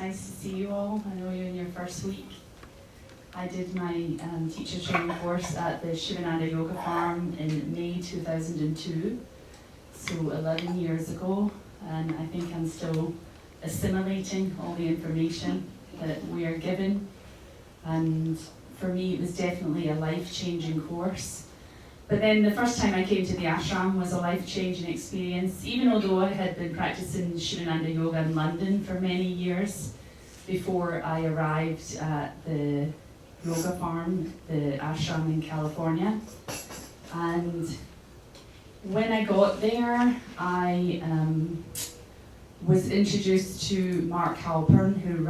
nice to see you all. I know you're in your first week. I did my teacher training course at the Sivananda Yoga Farm in May 2002, so 11 years ago, and I think I'm still assimilating all the information that we are given. And for me, it was definitely a life-changing course. But then the first time I came to the ashram was a life-changing experience, even although I had been practicing Sivananda Yoga in London for many years before I arrived at the yoga farm, the ashram in California. And when I got there, I was introduced to Mark Halpern, who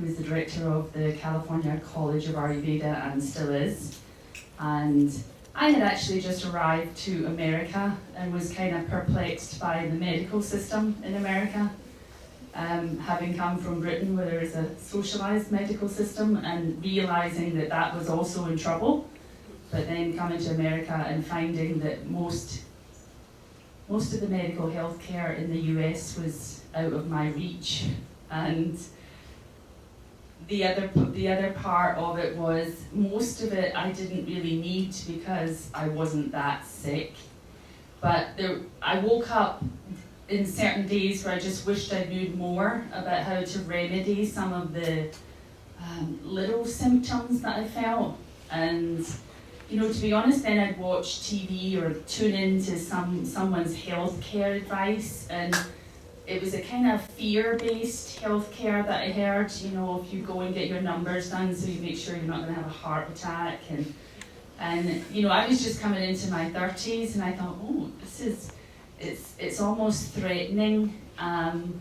was the director of the California College of Ayurveda and still is. And I had actually just arrived to America and was kind of perplexed by the medical system in America, having come from Britain where there is a socialised medical system, and realising that that was also in trouble, but then coming to America and finding that most of the medical healthcare in the US was out of my reach. And the other part of it was, most of it I didn't really need because I wasn't that sick. But I woke up in certain days where I just wished I knew more about how to remedy some of the little symptoms that I felt. And to be honest, then I'd watch TV or tune into someone's healthcare advice, and it was a kind of fear-based healthcare that I heard. If you go and get your numbers done so you make sure you're not going to have a heart attack. And I was just coming into my 30s, and I thought, it's almost threatening. And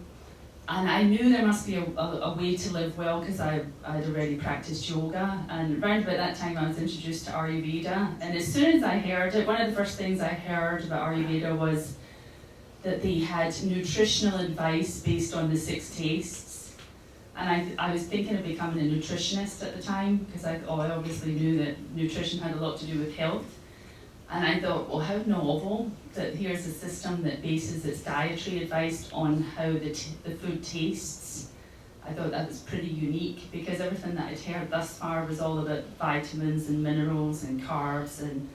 I knew there must be a way to live well, because I'd already practiced yoga. And around about that time I was introduced to Ayurveda. And as soon as I heard it, one of the first things I heard about Ayurveda was that they had nutritional advice based on the 6 tastes. And I was thinking of becoming a nutritionist at the time, because I obviously knew that nutrition had a lot to do with health. And I thought, well, how novel that here's a system that bases its dietary advice on how the food tastes. I thought that was pretty unique, because everything that I'd heard thus far was all about vitamins and minerals and carbs and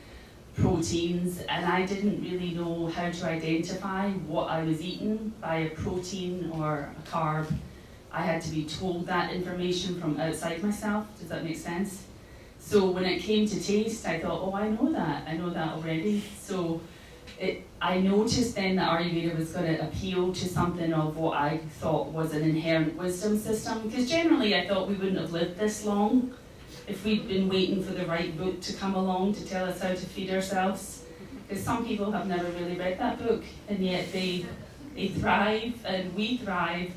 proteins, and I didn't really know how to identify what I was eating by a protein or a carb. I had to be told that information from outside myself. Does that make sense? So when it came to taste, I thought, I know that already. So I noticed then that Ayurveda was going to appeal to something of what I thought was an inherent wisdom system, because generally I thought we wouldn't have lived this long if we'd been waiting for the right book to come along to tell us how to feed ourselves. Because some people have never really read that book, and yet they thrive, and we thrive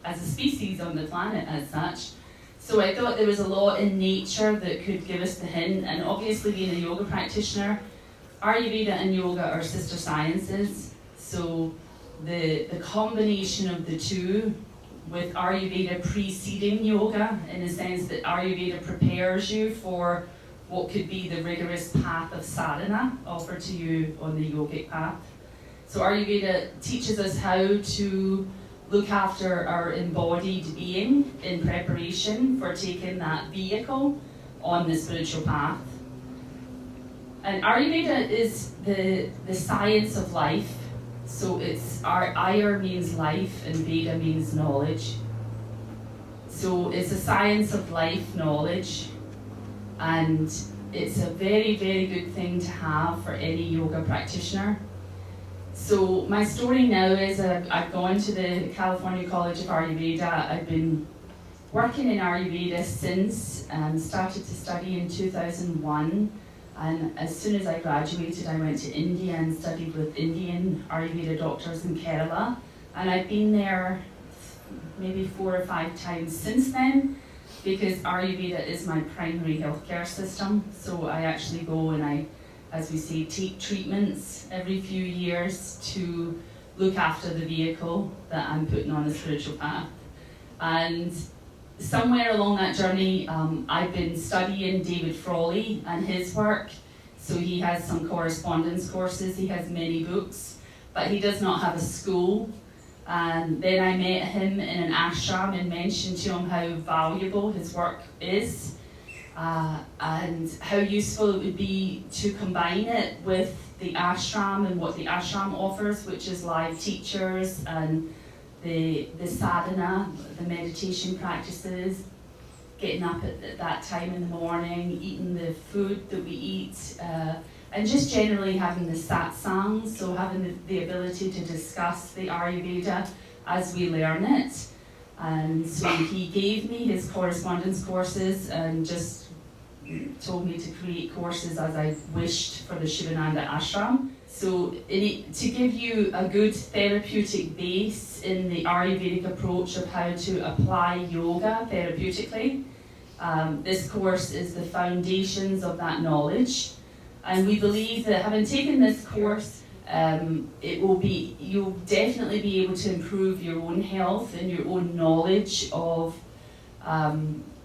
as a species on the planet as such. So I thought there was a lot in nature that could give us the hint, and obviously being a yoga practitioner, Ayurveda and yoga are sister sciences. So the combination of the two, with Ayurveda preceding yoga, in the sense that Ayurveda prepares you for what could be the rigorous path of sadhana offered to you on the yogic path. So Ayurveda teaches us how to look after our embodied being in preparation for taking that vehicle on the spiritual path. And Ayurveda is the science of life. So Ayur means life and Veda means knowledge. So it's a science of life knowledge, and it's a very, very good thing to have for any yoga practitioner. So my story now is I've gone to the California College of Ayurveda. I've been working in Ayurveda since, started to study in 2001. And as soon as I graduated, I went to India and studied with Indian Ayurveda doctors in Kerala. And I've been there maybe 4 or 5 times since then, because Ayurveda is my primary healthcare system. So I actually go and I, as we say, take treatments every few years to look after the vehicle that I'm putting on the spiritual path. And somewhere along that journey, I've been studying David Frawley and his work. So he has some correspondence courses, he has many books, but he does not have a school. And then I met him in an ashram and mentioned to him how valuable his work is, and how useful it would be to combine it with the ashram and what the ashram offers, which is live teachers and the sadhana, the meditation practices, getting up at that time in the morning, eating the food that we eat, and just generally having the satsang, so having the ability to discuss the Ayurveda as we learn it. And so he gave me his correspondence courses and just told me to create courses as I wished for the Sivananda ashram. So to give you a good therapeutic base in the Ayurvedic approach of how to apply yoga therapeutically, this course is the foundations of that knowledge. And we believe that having taken this course, you'll definitely be able to improve your own health and your own knowledge of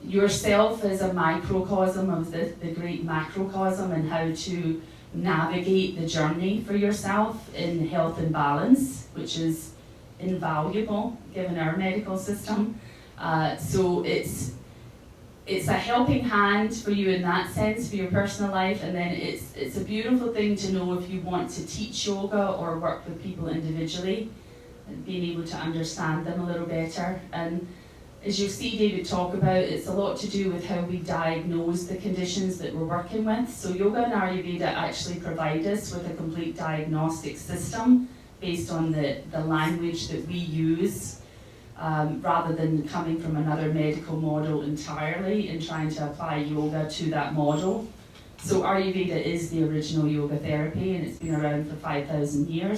yourself as a microcosm of the great macrocosm, and how to navigate the journey for yourself in health and balance, which is invaluable given our medical system. So it's a helping hand for you in that sense for your personal life, and then it's a beautiful thing to know if you want to teach yoga or work with people individually, and being able to understand them a little better. And as you'll see David talk about, it's a lot to do with how we diagnose the conditions that we're working with. So Yoga and Ayurveda actually provide us with a complete diagnostic system based on the language that we use, rather than coming from another medical model entirely and trying to apply yoga to that model. So Ayurveda is the original yoga therapy, and it's been around for 5,000 years.